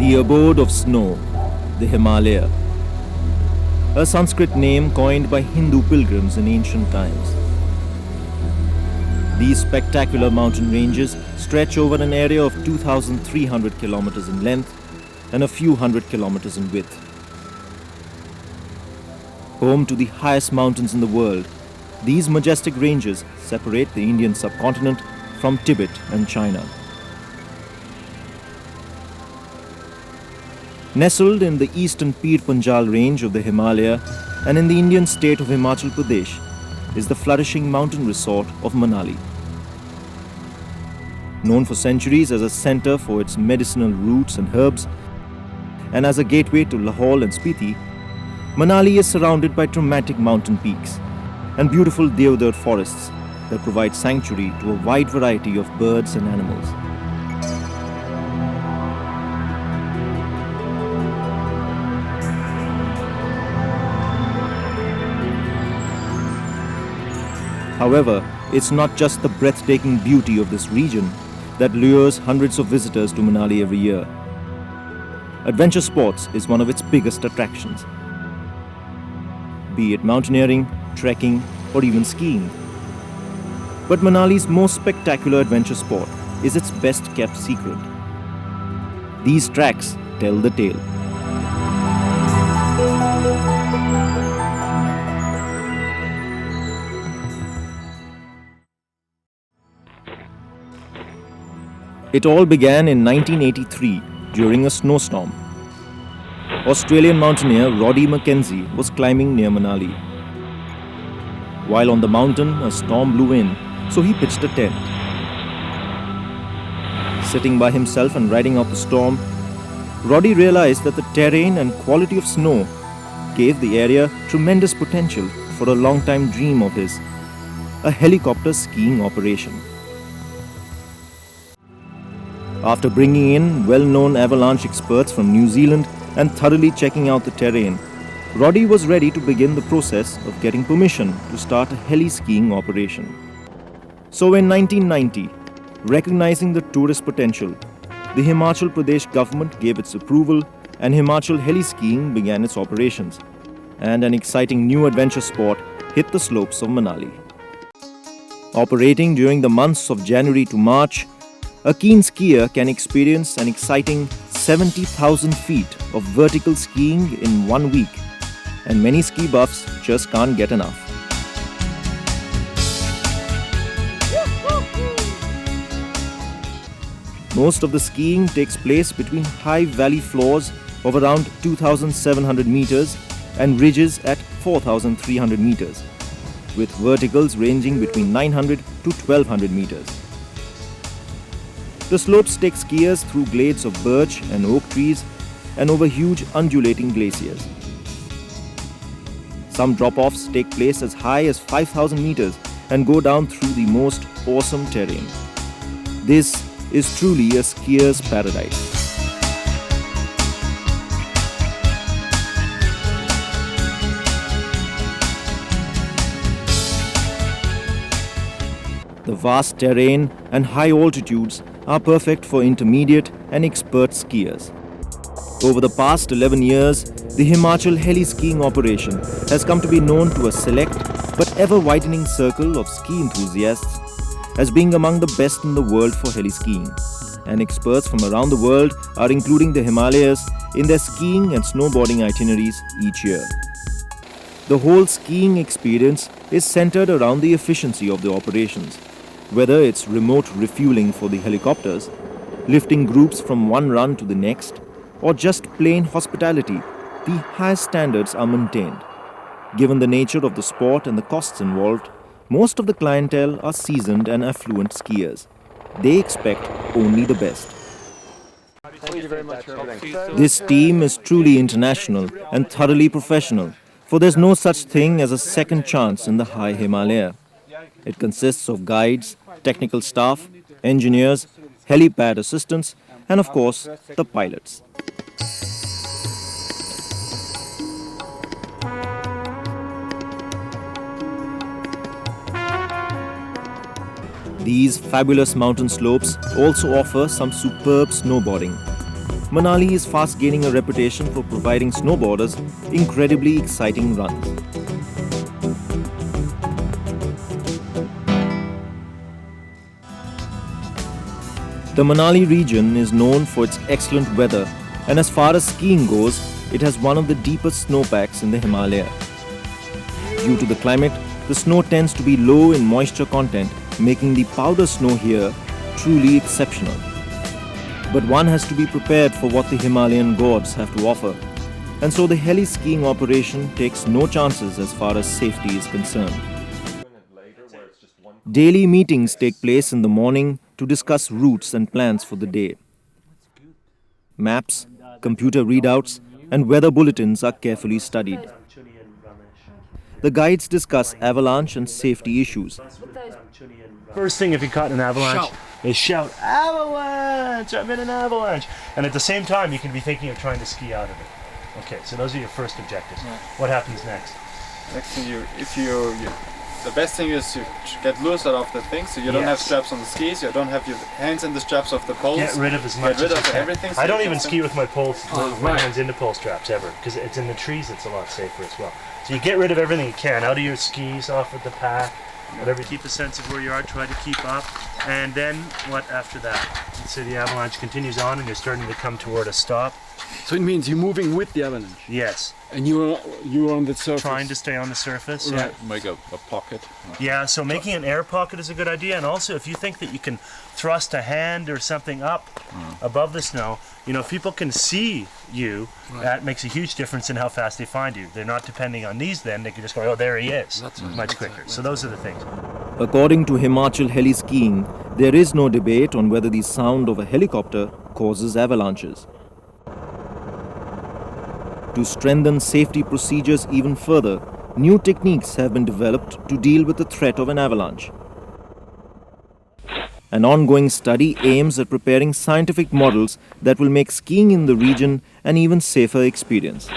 The abode of snow, the Himalaya, a Sanskrit name coined by Hindu pilgrims in ancient times. These spectacular mountain ranges stretch over an area of 2,300 kilometers in length and a few hundred kilometers in width. Home to the highest mountains in the world, these majestic ranges separate the Indian subcontinent from Tibet and China. Nestled in the eastern Pir Panjal range of the Himalaya and in the Indian state of Himachal Pradesh is the flourishing mountain resort of Manali. Known for centuries as a center for its medicinal roots and herbs, and as a gateway to Lahore and Spiti, Manali is surrounded by dramatic mountain peaks and beautiful deodar forests that provide sanctuary to a wide variety of birds and animals. However, it's not just the breathtaking beauty of this region that lures hundreds of visitors to Manali every year. Adventure sports is one of its biggest attractions. Be it mountaineering, trekking, or even skiing. But Manali's most spectacular adventure sport is its best-kept secret. These tracks tell the tale. It all began in 1983 during a snowstorm. Australian mountaineer Roddy Mackenzie was climbing near Manali. While on the mountain, a storm blew in, so he pitched a tent. Sitting by himself and riding out the storm, Roddy realized that the terrain and quality of snow gave the area tremendous potential for a long-time dream of his, a helicopter skiing operation. After bringing in well-known avalanche experts from New Zealand and thoroughly checking out the terrain, Roddy was ready to begin the process of getting permission to start a heli-skiing operation. So in 1990, recognizing the tourist potential, the Himachal Pradesh government gave its approval and Himachal Heli-Skiing began its operations, and an exciting new adventure sport hit the slopes of Manali. Operating during the months of January to March, a keen skier can experience an exciting 70,000 feet of vertical skiing in 1 week, and many ski buffs just can't get enough. Most of the skiing takes place between high valley floors of around 2,700 meters and ridges at 4,300 meters, with verticals ranging between 900 to 1,200 meters. The slopes take skiers through glades of birch and oak trees and over huge undulating glaciers. Some drop-offs take place as high as 5,000 meters and go down through the most awesome terrain. This is truly a skier's paradise. The vast terrain and high altitudes are perfect for intermediate and expert skiers. Over the past 11 years, the Himachal Heli-Skiing operation has come to be known to a select but ever-widening circle of ski enthusiasts as being among the best in the world for heli-skiing, and experts from around the world are including the Himalayas in their skiing and snowboarding itineraries each year. The whole skiing experience is centered around the efficiency of the operations. Whether it's remote refueling for the helicopters, lifting groups from one run to the next, or just plain hospitality, the highest standards are maintained. Given the nature of the sport and the costs involved, most of the clientele are seasoned and affluent skiers. They expect only the best. Thank you very much. This team is truly international and thoroughly professional, for there's no such thing as a second chance in the high Himalaya. It consists of guides, technical staff, engineers, helipad assistants, and of course, the pilots. These fabulous mountain slopes also offer some superb snowboarding. Manali is fast gaining a reputation for providing snowboarders incredibly exciting runs. The Manali region is known for its excellent weather, and as far as skiing goes, it has one of the deepest snowpacks in the Himalaya. Due to the climate, the snow tends to be low in moisture content, making the powder snow here truly exceptional. But one has to be prepared for what the Himalayan gods have to offer, and so the heli-skiing operation takes no chances as far as safety is concerned. Daily meetings take place in the morning to discuss routes and plans for the day. Maps, computer readouts, and weather bulletins are carefully studied. The guides discuss avalanche and safety issues. First thing if you caught an avalanche is shout, "Avalanche! I'm in an avalanche!" And at the same time, you can be thinking of trying to ski out of it. Okay, so those are your first objectives. Yeah. What happens next? Next thing, the best thing is to get loose out of the thing, so you don't have straps on the skis, you don't have your hands in the straps of the poles. Get rid of as much Get rid as of you can. everything. So I don't you even can ski with my poles, my hands into pole straps ever, because it's in the trees. It's a lot safer as well. So you get rid of everything you can, out of your skis, off of the pack, whatever. Keep a sense of where you are. Try to keep up, and then what after that? Let's say the avalanche continues on, and you're starting to come toward a stop. So it means you're moving with the avalanche. Yes. And you're on the surface. Trying to stay on the surface. Right. Make a pocket. Yeah, so making an air pocket is a good idea, and also if you think that you can thrust a hand or something up above the snow, you know, if people can see you, that makes a huge difference in how fast they find you. They're not depending on these then, they can just go, oh, there he is, much quicker. So those are the things. According to Himachal Heli-Skiing, there is no debate on whether the sound of a helicopter causes avalanches. To strengthen safety procedures even further, new techniques have been developed to deal with the threat of an avalanche. An ongoing study aims at preparing scientific models that will make skiing in the region an even safer experience.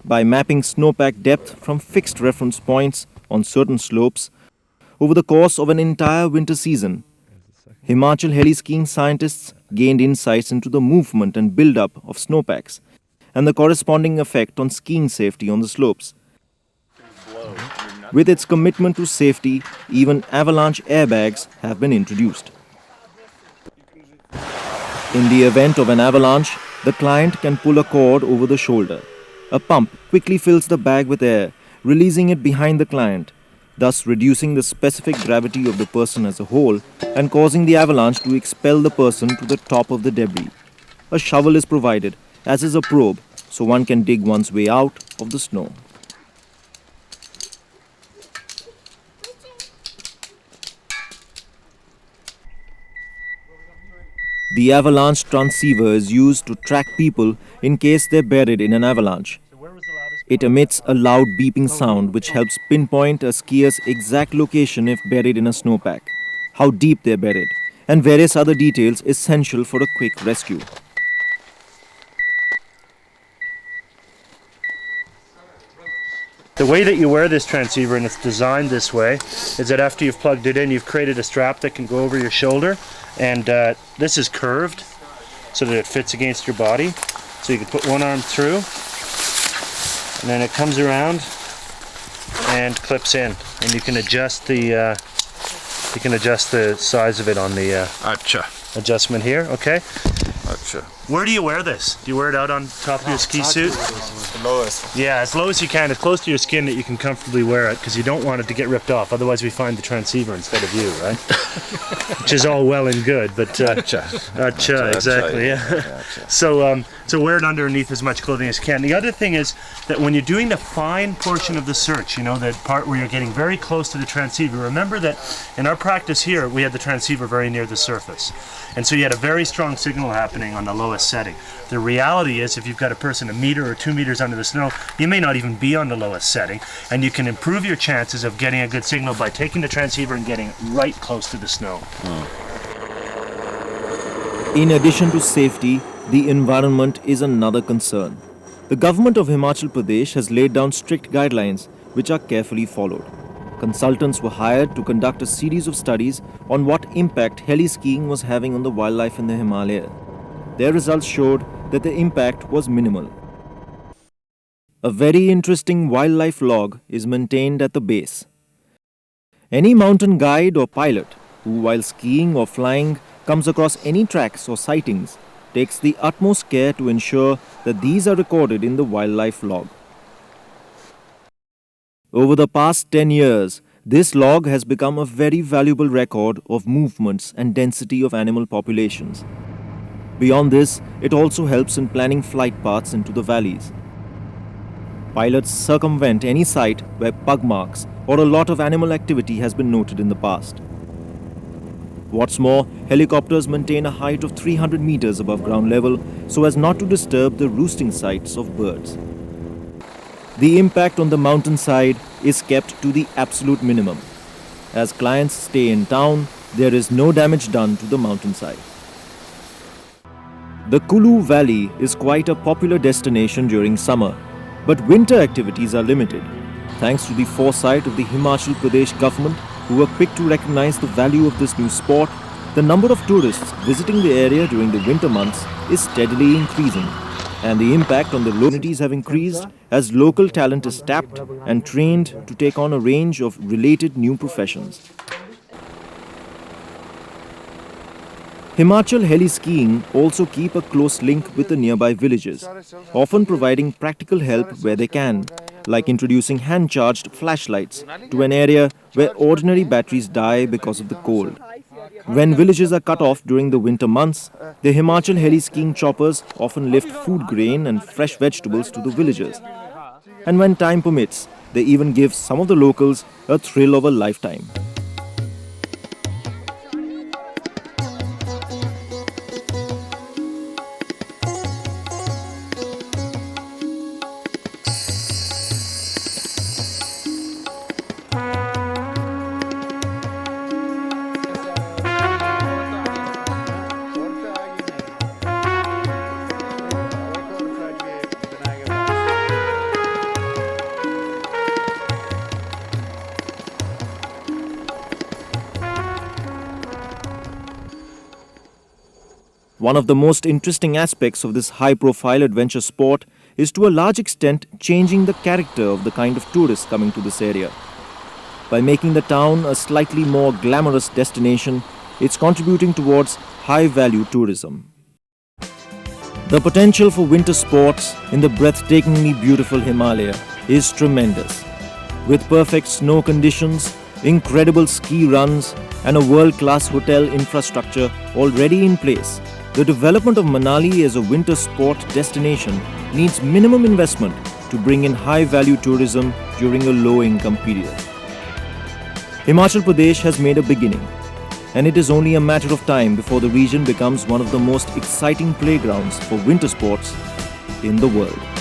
By mapping snowpack depth from fixed reference points on certain slopes over the course of an entire winter season, Himachal Heli-Skiing scientists gained insights into the movement and build-up of snowpacks and the corresponding effect on skiing safety on the slopes. With its commitment to safety, even avalanche airbags have been introduced. In the event of an avalanche, the client can pull a cord over the shoulder. A pump quickly fills the bag with air, releasing it behind the client, thus reducing the specific gravity of the person as a whole and causing the avalanche to expel the person to the top of the debris. A shovel is provided, as is a probe, so one can dig one's way out of the snow. The Avalanche Transceiver is used to track people in case they're buried in an avalanche. It emits a loud beeping sound which helps pinpoint a skier's exact location if buried in a snowpack, how deep they're buried, and various other details essential for a quick rescue. The way that you wear this transceiver, and it's designed this way, is that after you've plugged it in, you've created a strap that can go over your shoulder, and this is curved so that it fits against your body. So you can put one arm through, and then it comes around and clips in, and you can adjust the size of it on the adjustment here. Okay. Where do you wear this? Do you wear it out on top of your ski suit? The lowest. Yeah, as low as you can, as close to your skin that you can comfortably wear it, because you don't want it to get ripped off. Otherwise, we find the transceiver instead of you, right? Which is all well and good, but exactly. Yeah. So wear it underneath as much clothing as you can. The other thing is that when you're doing the fine portion of the search, you know, that part where you're getting very close to the transceiver. Remember that in our practice here, we had the transceiver very near the surface, and so you had a very strong signal happening on the lowest setting. The reality is, if you've got a person 1 meter or 2 meters under the snow, you may not even be on the lowest setting, and you can improve your chances of getting a good signal by taking the transceiver and getting right close to the snow. In addition to safety, the environment is another concern. The government of Himachal Pradesh has laid down strict guidelines which are carefully followed. Consultants were hired to conduct a series of studies on what impact heli-skiing was having on the wildlife in the Himalaya. their results showed that the impact was minimal. A very interesting wildlife log is maintained at the base. Any mountain guide or pilot who, while skiing or flying, comes across any tracks or sightings takes the utmost care to ensure that these are recorded in the wildlife log. Over the past 10 years, this log has become a very valuable record of movements and density of animal populations. Beyond this, it also helps in planning flight paths into the valleys. Pilots circumvent any site where pug marks or a lot of animal activity has been noted in the past. What's more, helicopters maintain a height of 300 meters above ground level so as not to disturb the roosting sites of birds. The impact on the mountainside is kept to the absolute minimum. As clients stay in town, there is no damage done to the mountainside. The Kulu Valley is quite a popular destination during summer, but winter activities are limited. Thanks to the foresight of the Himachal Pradesh government, who were quick to recognize the value of this new sport, the number of tourists visiting the area during the winter months is steadily increasing, and the impact on the localities have increased as local talent is tapped and trained to take on a range of related new professions. Himachal Heli-Skiing also keep a close link with the nearby villages, often providing practical help where they can, like introducing hand-charged flashlights to an area where ordinary batteries die because of the cold. When villages are cut off during the winter months, the Himachal Heli-Skiing choppers often lift food grain and fresh vegetables to the villagers. And when time permits, they even give some of the locals a thrill of a lifetime. One of the most interesting aspects of this high-profile adventure sport is to a large extent changing the character of the kind of tourists coming to this area. By making the town a slightly more glamorous destination, it's contributing towards high-value tourism. The potential for winter sports in the breathtakingly beautiful Himalaya is tremendous. With perfect snow conditions, incredible ski runs, and a world-class hotel infrastructure already in place, the development of Manali as a winter sport destination needs minimum investment to bring in high-value tourism during a low-income period. Himachal Pradesh has made a beginning, and it is only a matter of time before the region becomes one of the most exciting playgrounds for winter sports in the world.